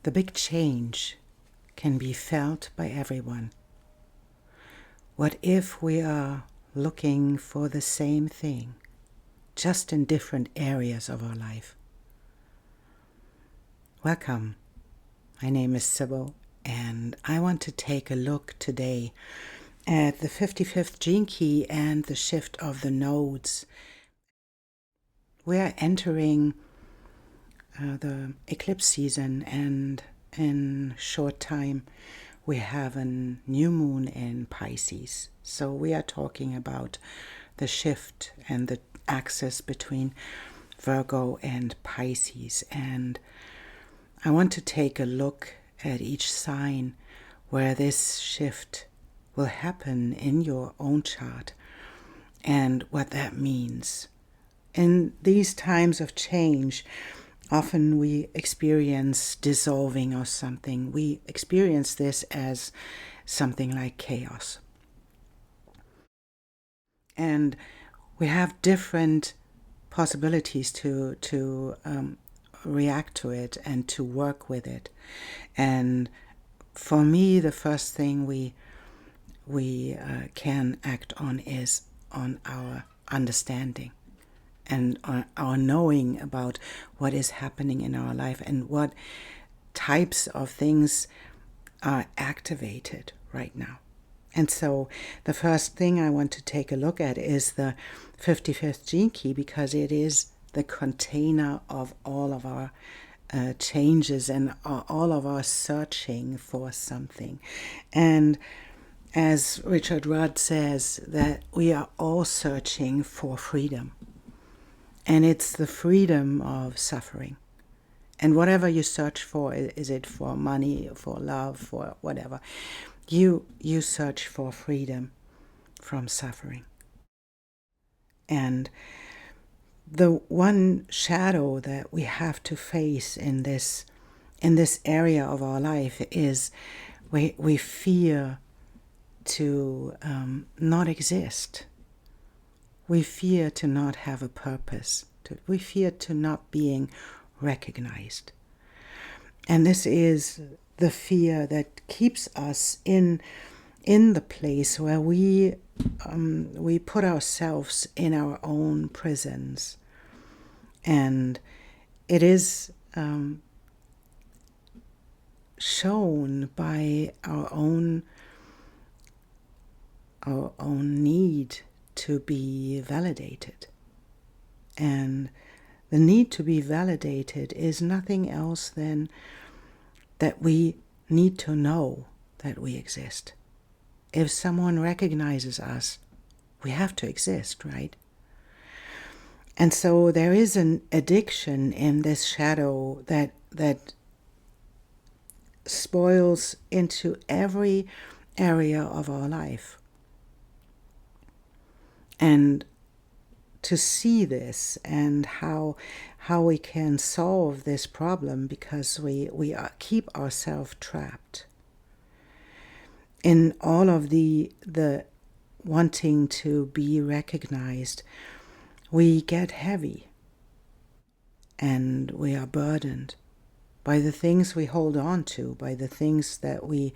The big change can be felt by everyone. What if we are looking for the same thing, just in different areas of our life? Welcome. My name is Sybille, and I want to take a look today at the 55th gene key and the shift of the nodes. We are entering the eclipse season, and in short time we have a new moon in Pisces. So we are talking about the shift and the axis between Virgo and Pisces. And I want to take a look at each sign where this shift will happen in your own chart and what that means. In these times of change, often we experience dissolving or something. We experience this as something like chaos. And we have different possibilities to react to it and to work with it. And for me, the first thing we can act on is on our understanding and our knowing about what is happening in our life and what types of things are activated right now. And so the first thing I want to take a look at is the 55th gene key, because it is the container of all of our changes and all of our searching for something. And as Richard Rudd says, that we are all searching for freedom. And it's the freedom of suffering. And whatever you search for, is it for money, for love, for whatever, you search for freedom from suffering. And the one shadow that we have to face in this area of our life is we fear to not exist. We fear to not have a purpose. We fear to not being recognized. And this is the fear that keeps us in the place where we put ourselves in our own prisons. And it is shown by our own need to be validated. And the need to be validated is nothing else than that we need to know that we exist. If someone recognizes us, we have to exist, right? And so there is an addiction in this shadow that spoils into every area of our life. And to see this and how we can solve this problem, because we keep ourselves trapped in all of the wanting to be recognized. We get heavy and we are burdened by the things we hold on to, by the things that we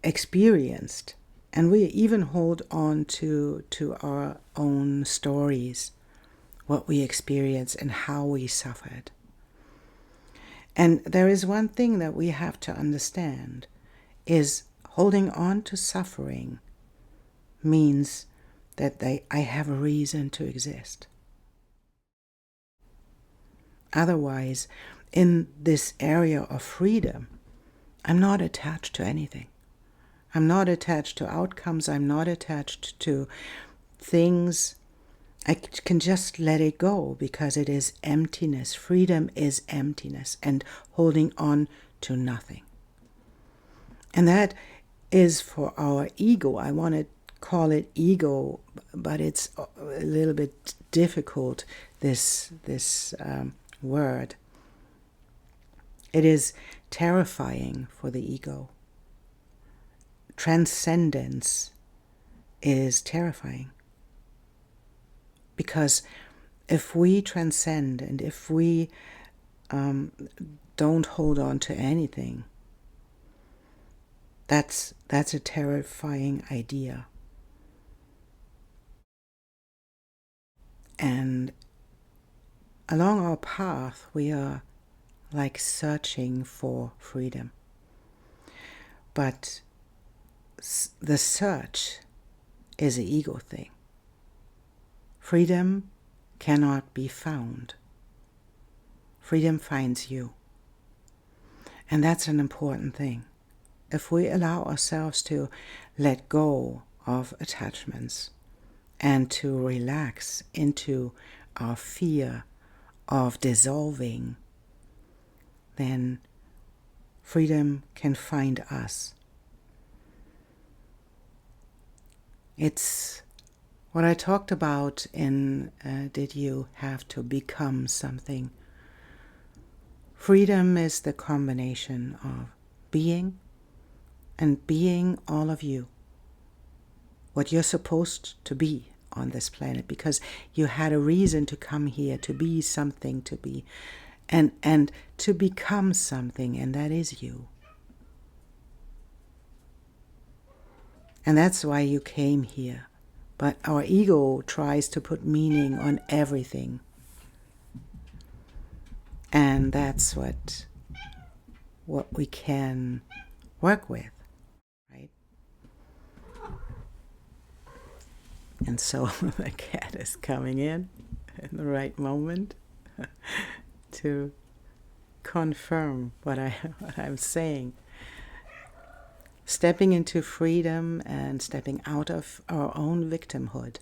experienced. And we even hold on to our own stories, what we experienced and how we suffered. And there is one thing that we have to understand, is holding on to suffering means that I have a reason to exist. Otherwise, in this area of freedom, I'm not attached to anything. I'm not attached to outcomes. I'm not attached to things. I can just let it go, because it is emptiness. Freedom is emptiness and holding on to nothing. And that is for our ego. I want to call it ego, but it's a little bit difficult, this word. It is terrifying for the ego. Transcendence is terrifying, because if we transcend and if we don't hold on to anything. That's a terrifying idea. And along our path, we are like searching for freedom. But the search is an ego thing. Freedom cannot be found. Freedom finds you. And that's an important thing. If we allow ourselves to let go of attachments and to relax into our fear of dissolving, then freedom can find us. It's what I talked about in Did You Have to Become Something? Freedom is the combination of being and being all of you. What you're supposed to be on this planet, because you had a reason to come here, to be something, to be, and to become something, and that is you. And that's why you came here. But our ego tries to put meaning on everything. And that's what we can work with, right? And so the cat is coming in the right moment to confirm what I'm saying. Stepping into freedom and stepping out of our own victimhood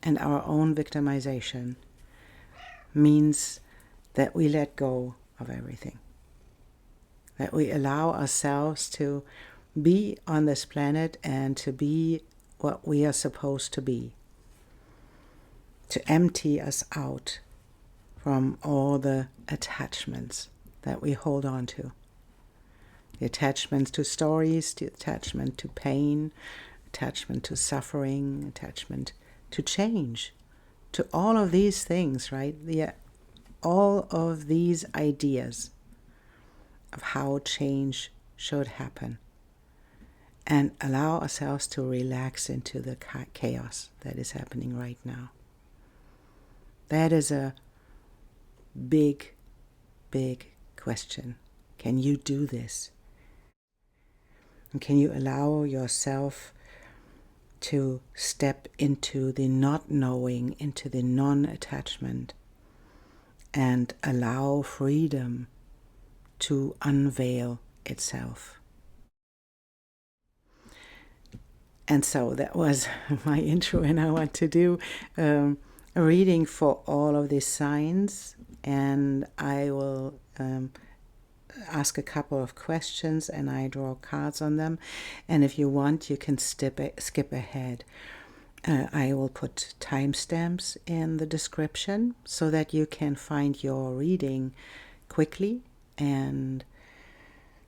and our own victimization means that we let go of everything. That we allow ourselves to be on this planet and to be what we are supposed to be. To empty us out from all the attachments that we hold on to. The attachments to stories, the attachment to pain, attachment to suffering, attachment to change, to all of these things, right? All of these ideas of how change should happen, and allow ourselves to relax into the chaos that is happening right now. That is a big, big question. Can you do this? And can you allow yourself to step into the not knowing, into the non-attachment, and allow freedom to unveil itself? And so that was my intro, and I want to do a reading for all of these signs, and I will ask a couple of questions and I draw cards on them, and if you want you can skip ahead. I will put timestamps in the description so that you can find your reading quickly. And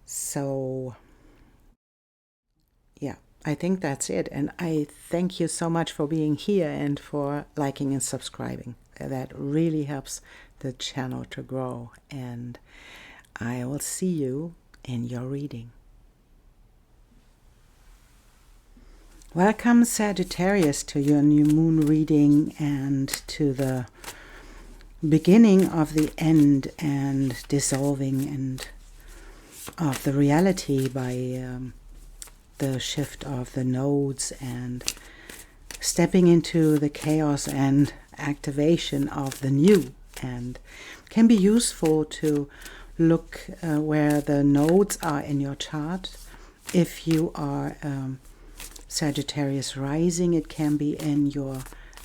so yeah, I think that's it, and I thank you so much for being here and for liking and subscribing. That really helps the channel to grow, and I will see you in your reading. Welcome, Sagittarius, to your new moon reading and to the beginning of the end and dissolving and of the reality by the shift of the nodes and stepping into the chaos and activation of the new. And can be useful to look where the nodes are in your chart. If you are Sagittarius rising, it can be in your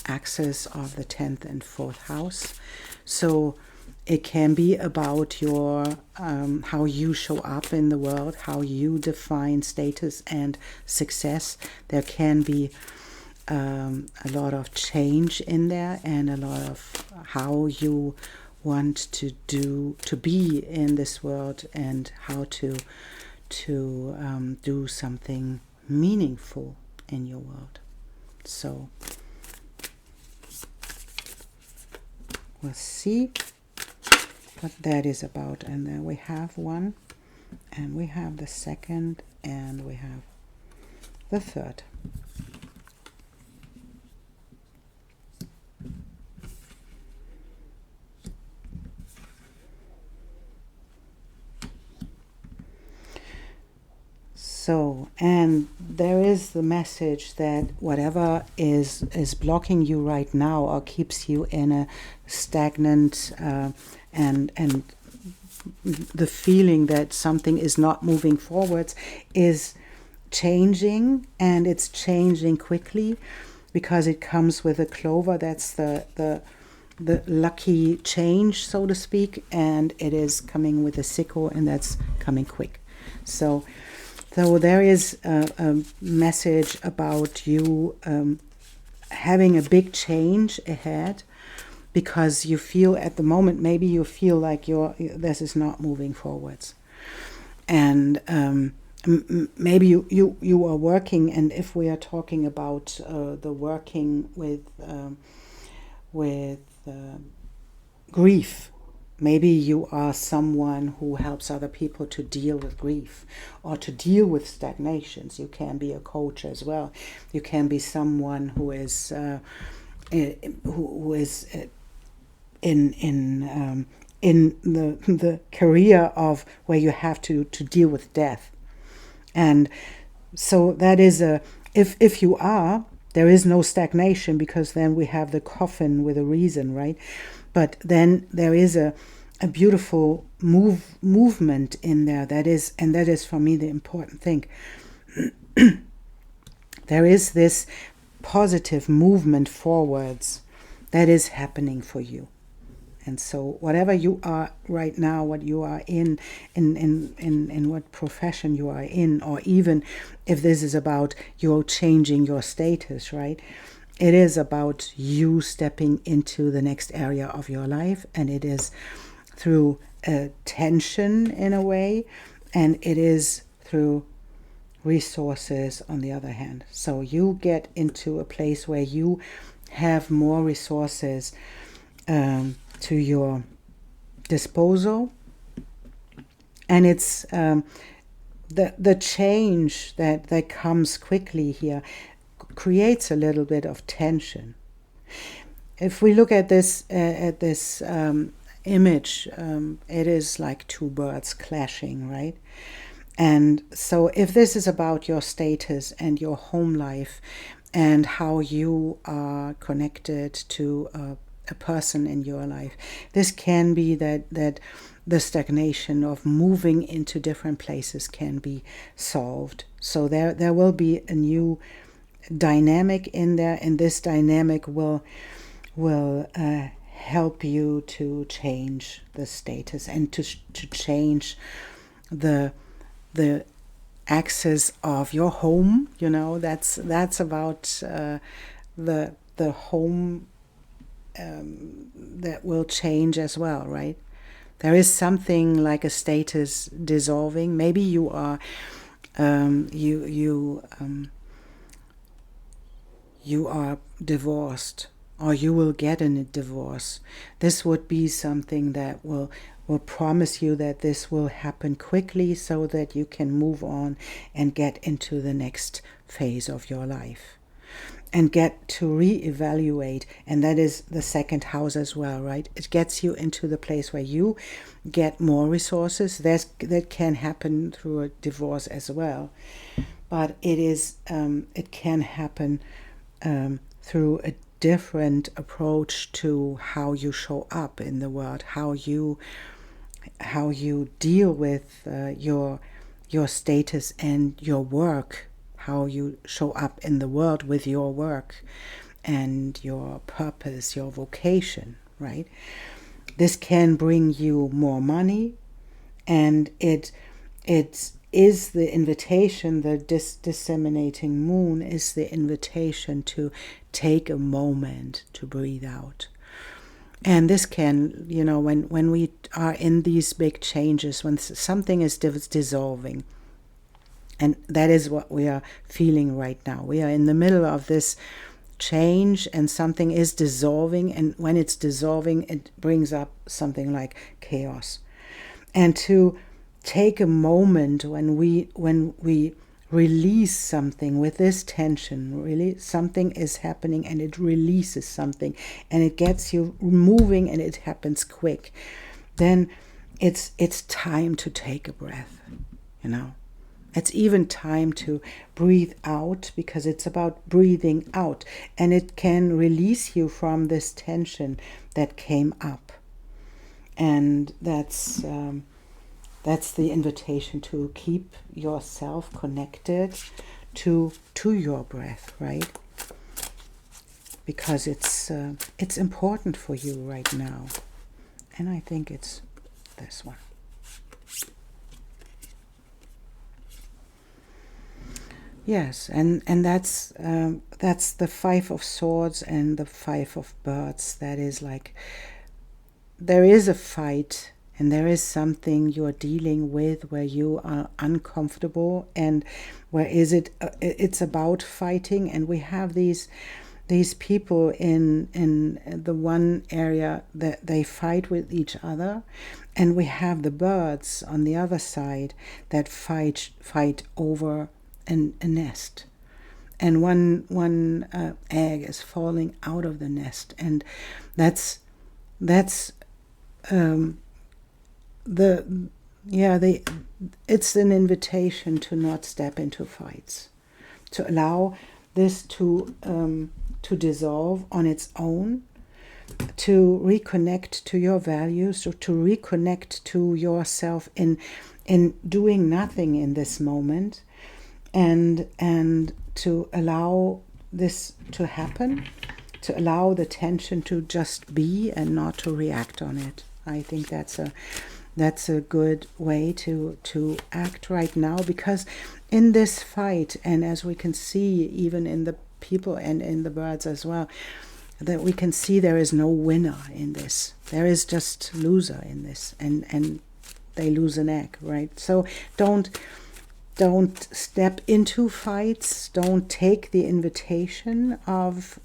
axis of the 10th and 4th house. So it can be about your how you show up in the world, how you define status and success. There can be a lot of change in there, and a lot of how you want to be in this world, and how to do something meaningful in your world. So we'll see. what that is about. And then we have one, and we have the second, and we have the third. So, and there is the message that whatever is blocking you right now or keeps you in a stagnant and the feeling that something is not moving forwards is changing, and it's changing quickly because it comes with a clover. That's the lucky change, so to speak, and it is coming with a sickle, and that's coming quick. So there is a message about you having a big change ahead, because you feel at the moment, maybe you feel like this is not moving forwards. And maybe you are working, and if we are talking about the working with grief, maybe you are someone who helps other people to deal with grief or to deal with stagnations. You can be a coach as well. You can be someone who is in the career of where you have to deal with death. And so that is if you are, there is no stagnation, because then we have the coffin with a reason, right? But then there is a beautiful movement in there. That is for me the important thing. There is this positive movement forwards that is happening for you. And so whatever you are right now, what you are in what profession you are in, or even if this is about you changing your status, right? It is about you stepping into the next area of your life, and it is through tension in a way, and it is through resources on the other hand. So you get into a place where you have more resources to your disposal, and it's the change that comes quickly here creates a little bit of tension. If we look at this image, it is like two birds clashing, right? And so if this is about your status and your home life and how you are connected to a person in your life, this can be that the stagnation of moving into different places can be solved. So there will be a new dynamic in there, and this dynamic will help you to change the status and to change the axis of your home. You know, that's about the home that will change as well, right? There is something like a status dissolving. Maybe you are you are divorced, or you will get in a divorce. This would be something that will promise you that this will happen quickly, so that you can move on and get into the next phase of your life and get to reevaluate. And that is the second house as well, right? It gets you into the place where you get more resources. That can happen through a divorce as well, but it can happen through a different approach to how you show up in the world, how you deal with your status and your work, how you show up in the world with your work and your purpose, your vocation, right? This can bring you more money, and it is the invitation, the disseminating moon is the invitation to take a moment to breathe out. And this can, when we are in these big changes, when something is dissolving, and that is what we are feeling right now. We are in the middle of this change and something is dissolving, and when it's dissolving it brings up something like chaos. And to take a moment when we release something with this tension, really something is happening and it releases something and it gets you moving and it happens quick, then it's time to take a breath, you know. It's even time to breathe out, because it's about breathing out, and it can release you from this tension that came up. And that's the invitation to keep yourself connected to your breath, right? Because it's important for you right now. And I think it's this one. Yes, and that's the Five of Swords and the Five of Birds. That is like, there is a fight and there is something you are dealing with where you are uncomfortable, and where is it's about fighting. And we have these people in the one area that they fight with each other, and we have the birds on the other side that fight over a nest, and one egg is falling out of the nest, and that's it's an invitation to not step into fights, to allow this to dissolve on its own, to reconnect to your values, or to reconnect to yourself in doing nothing in this moment, and to allow this to happen, to allow the tension to just be and not to react on it. I think that's a good way to act right now, because in this fight, and as we can see even in the people and in the birds as well, that we can see there is no winner in this. There is just loser in this, and they lose an egg, right? So don't step into fights. Don't take the invitation of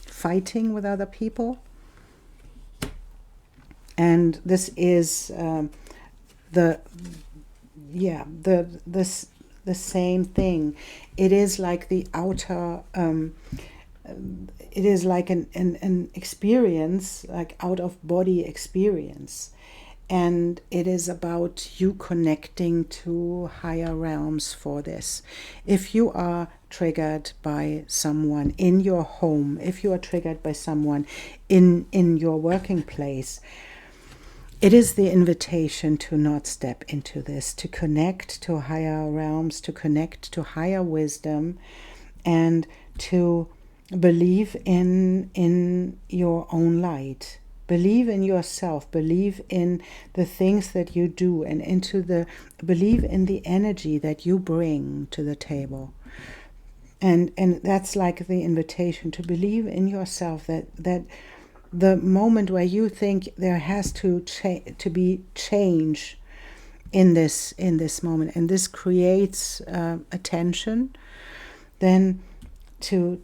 fighting with other people. And this is the same thing. It is like the outer. It is like an experience, like out of body experience. And it is about you connecting to higher realms for this. If you are triggered by someone in your home, if you are triggered by someone in your working place, it is the invitation to not step into this, to connect to higher realms, to connect to higher wisdom, and to believe in your own light. Believe in yourself, believe in the things that you do, and believe in the energy that you bring to the table. And that's like the invitation to believe in yourself, that the moment where you think there has to be change in this moment, and this creates a tension, then to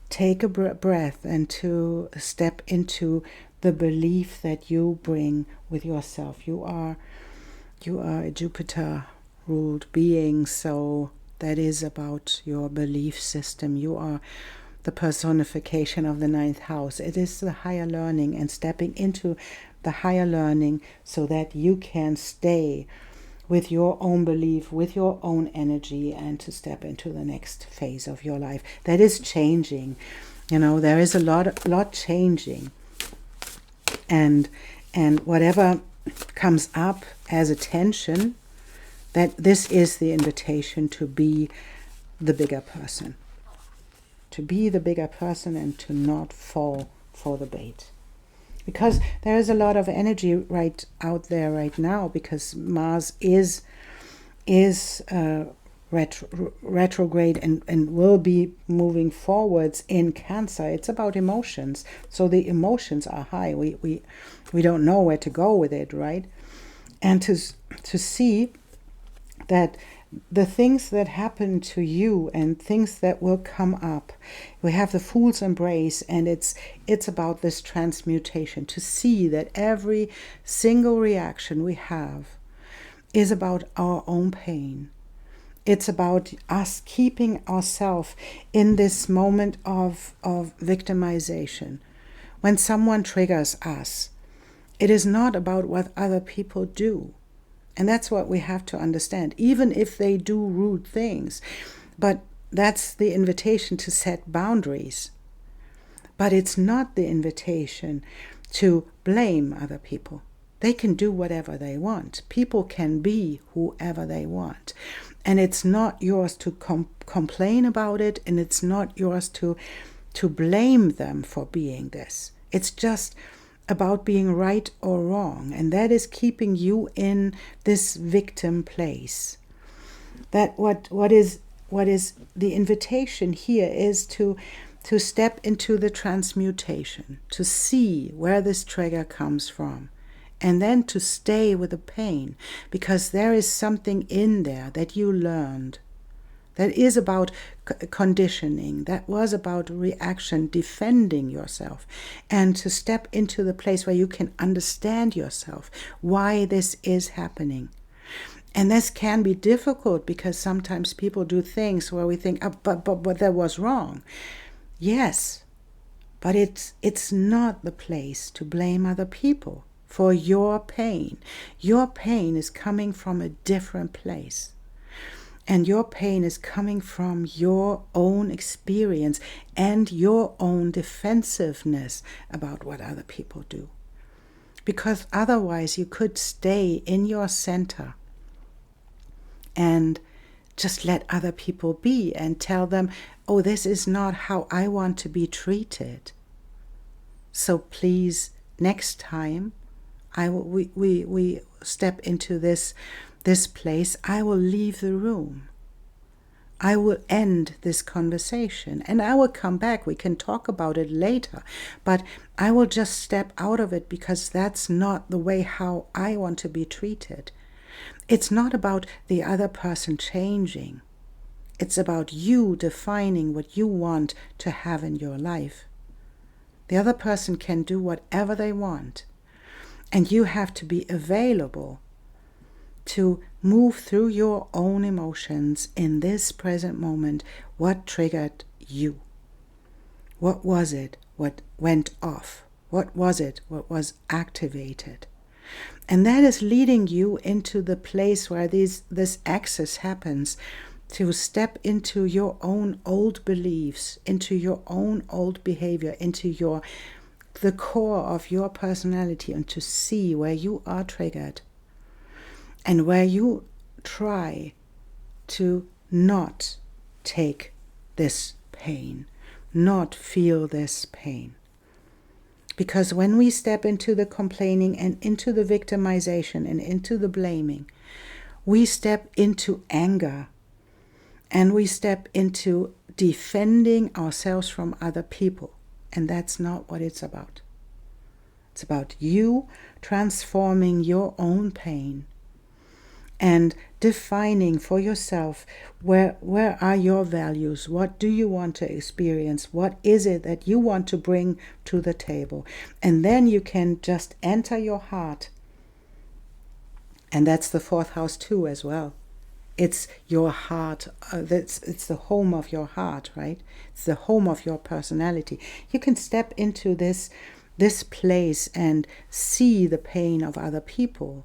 take a breath and to step into the belief that you bring with yourself. You are a Jupiter-ruled being, so that is about your belief system. You are the personification of the 9th house. It is the higher learning, and stepping into the higher learning so that you can stay with your own belief, with your own energy, and to step into the next phase of your life. That is changing. You know, there is a lot changing. And whatever comes up as a tension, that this is the invitation to be the bigger person. To be the bigger person and to not fall for the bait. Because there is a lot of energy right out there right now, because Mars is retrograde and will be moving forwards in Cancer. It's about emotions. So the emotions are high. We don't know where to go with it, right? And to see that the things that happen to you and things that will come up. We have the Fool's Embrace, and it's about this transmutation, to see that every single reaction we have is about our own pain. It's about us keeping ourselves in this moment of victimization. When someone triggers us, it is not about what other people do. And that's what we have to understand, even if they do rude things. But that's the invitation to set boundaries. But it's not the invitation to blame other people. They can do whatever they want. People can be whoever they want. And it's not yours to complain about it, and it's not yours to blame them for being this. It's just about being right or wrong, and that is keeping you in this victim place. That what is the invitation here is to step into the transmutation, to see where this trigger comes from, and then to stay with the pain, because there is something in there that you learned that is about conditioning, that was about reaction, defending yourself, and to step into the place where you can understand yourself, why this is happening. And this can be difficult because sometimes people do things where we think, oh, but that was wrong. Yes, but it's not the place to blame other people for your pain. Your pain is coming from a different place. And your pain is coming from your own experience and your own defensiveness about what other people do. Because otherwise you could stay in your center and just let other people be and tell them, oh, this is not how I want to be treated. So please, next time we step into this place, I will leave the room. I will end this conversation and I will come back. We can talk about it later, but I will just step out of it because that's not the way how I want to be treated. It's not about the other person changing. It's about you defining what you want to have in your life. The other person can do whatever they want, and you have to be available to move through your own emotions in this present moment. What triggered you? What was it? What went off? What was it? What was activated? And that is leading you into the place where this access happens, to step into your own old beliefs, into your own old behavior, into the core of your personality, and to see where you are triggered. And where you try to not take this pain, not feel this pain. Because when we step into the complaining and into the victimization and into the blaming, we step into anger and we step into defending ourselves from other people. And that's not what it's about. It's about you transforming your own pain and defining for yourself where are your values, what do you want to experience, what is it that you want to bring to the table. And then you can just enter your heart. And that's the fourth house too as well. It's your heart, it's the home of your heart, right? It's the home of your personality. You can step into this place and see the pain of other people.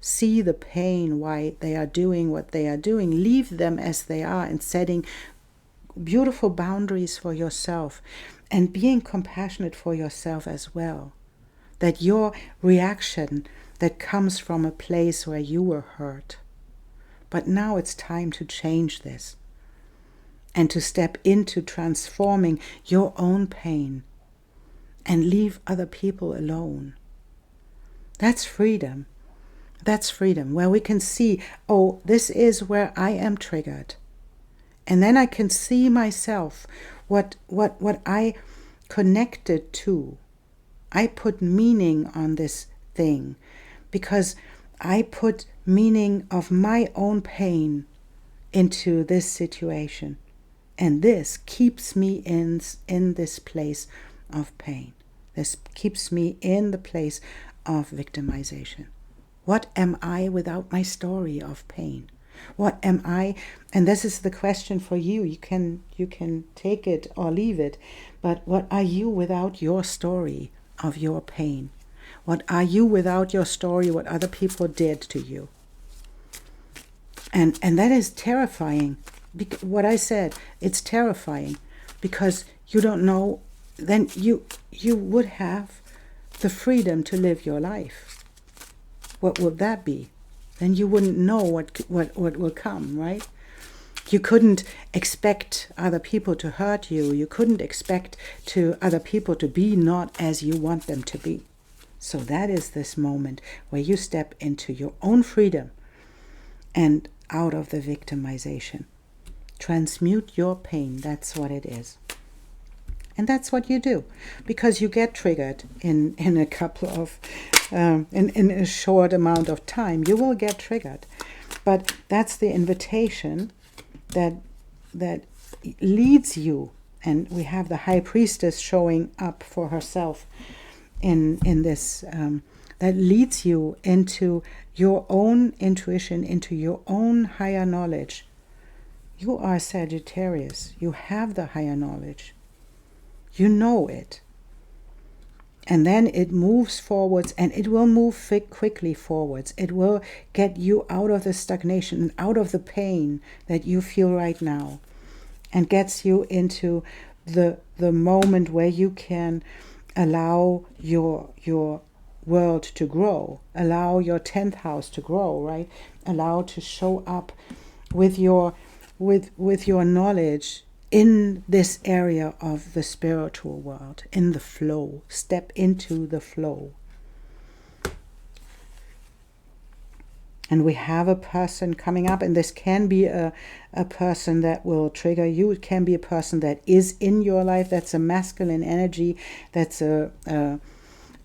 See the pain, why they are doing what they are doing. Leave them as they are and setting beautiful boundaries for yourself and being compassionate for yourself as well. That your reaction that comes from a place where you were hurt. But now it's time to change this and to step into transforming your own pain and leave other people alone. That's freedom. That's freedom, where we can see, oh, this is where I am triggered. And then I can see myself, what I connected to. I put meaning on this thing because I put meaning of my own pain into this situation. And this keeps me in this place of pain. This keeps me in the place of victimization. What am I without my story of pain? What am I? And this is the question for you. You can take it or leave it. But what are you without your story of your pain? What are you without your story, what other people did to you? And that is terrifying. What I said, it's terrifying because you don't know. Then you would have the freedom to live your life. What would that be? Then you wouldn't know what will come, right? You couldn't expect other people to hurt you. You couldn't expect other people to be not as you want them to be. So that is this moment where you step into your own freedom and out of the victimization. Transmute your pain. That's what it is. And that's what you do, because you get triggered in a couple of, in a short amount of time. You will get triggered. But that's the invitation that leads you. And we have the high priestess showing up for herself in this, that leads you into your own intuition, into your own higher knowledge. You are Sagittarius. You have the higher knowledge. You know it. And then it moves forwards, and it will move quickly forwards. It will get you out of the stagnation and out of the pain that you feel right now, and gets you into the moment where you can allow your world to grow, allow your 10th house to grow, right? Allow to show up with your knowledge in this area of the spiritual world, in the flow. Step into the flow. And we have a person coming up, and this can be a person that will trigger you. It can be a person that is in your life. That's a masculine energy. That's a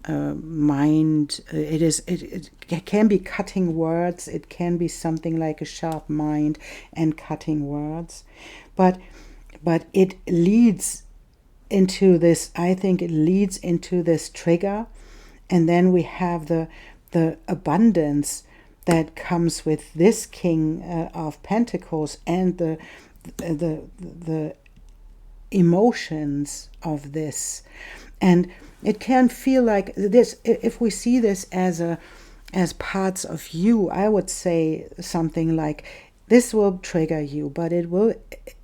mind. It can be cutting words. It can be something like a sharp mind and cutting words. But it leads into this, I think it leads into this trigger. And then we have the abundance that comes with this King of Pentacles, and the emotions of this. And it can feel like this, if we see this as parts of you, I would say something like, this will trigger you, but it will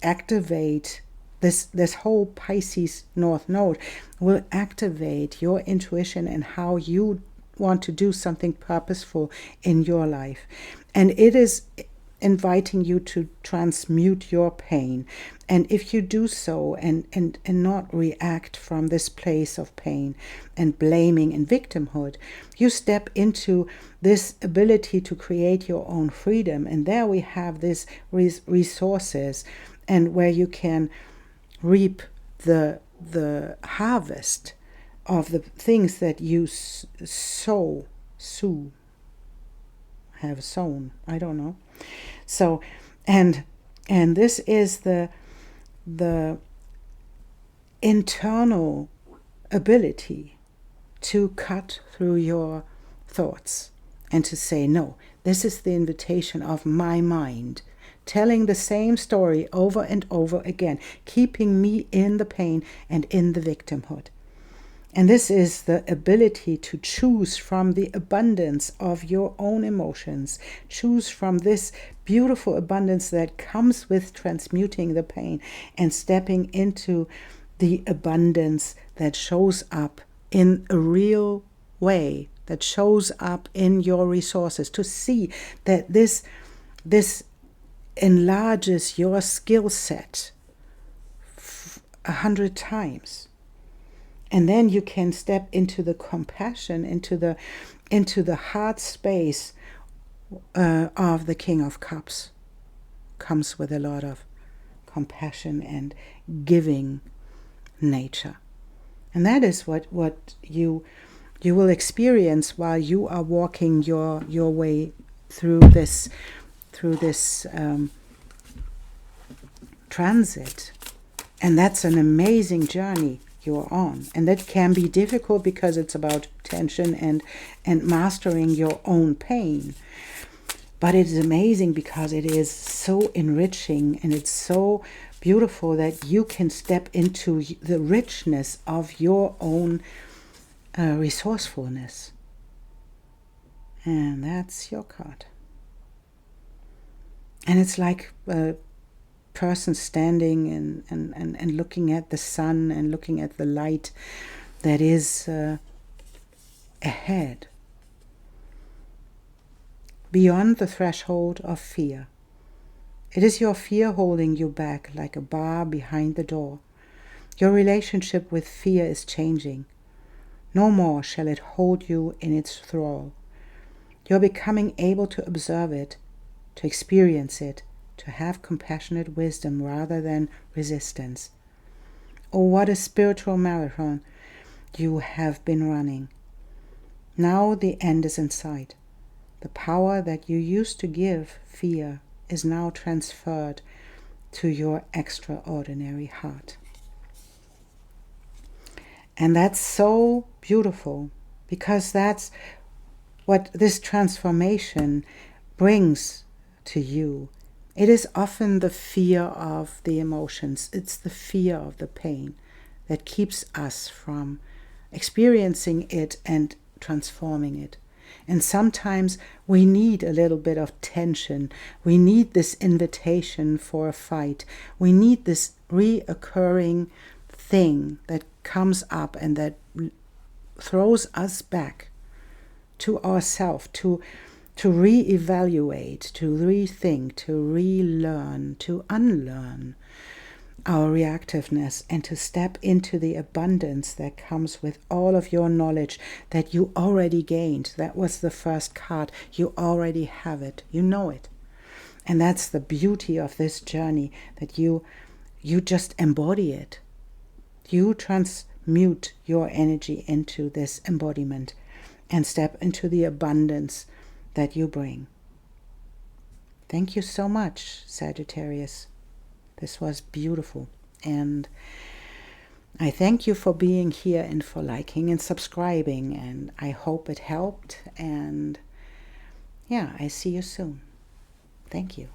activate this whole Pisces North Node will activate your intuition and how you want to do something purposeful in your life. And it is inviting you to transmute your pain. And if you do so and not react from this place of pain and blaming and victimhood, you step into this ability to create your own freedom. And there we have these resources, and where you can reap the harvest of the things that you have sown. I don't know. So, and this is the internal ability to cut through your thoughts and to say, no, this is the invitation of my mind, telling the same story over and over again, keeping me in the pain and in the victimhood. And this is the ability to choose from the abundance of your own emotions. Choose from this beautiful abundance that comes with transmuting the pain and stepping into the abundance that shows up in a real way, that shows up in your resources. To see that this enlarges your skill set 100 times. And then you can step into the compassion, into the heart space of the King of Cups. Comes with a lot of compassion and giving nature. And that is what you will experience while you are walking your way through this transit. And that's an amazing journey you're on. And that can be difficult because it's about tension and mastering your own pain. But it is amazing because it is so enriching and it's so beautiful that you can step into the richness of your own resourcefulness. And that's your card. And it's like a person standing and looking at the sun and looking at the light that is ahead. Beyond the threshold of fear. It is your fear holding you back like a bar behind the door. Your relationship with fear is changing. No more shall it hold you in its thrall. You're becoming able to observe it, to experience it, to have compassionate wisdom rather than resistance. Oh, what a spiritual marathon you have been running. Now the end is in sight. The power that you used to give fear is now transferred to your extraordinary heart. And that's so beautiful because that's what this transformation brings to you. It is often the fear of the emotions. It's the fear of the pain that keeps us from experiencing it and transforming it. And sometimes we need a little bit of tension. We need this invitation for a fight. We need this reoccurring thing that comes up and that throws us back to ourselves, to reevaluate, to rethink, to relearn, to unlearn our reactiveness and to step into the abundance that comes with all of your knowledge that you already gained. That was the first card. You already have it. You know it. And that's the beauty of this journey, that you just embody it. You transmute your energy into this embodiment and step into the abundance that you bring. Thank you so much, Sagittarius. This was beautiful. And I thank you for being here and for liking and subscribing. And I hope it helped. And yeah, I see you soon. Thank you.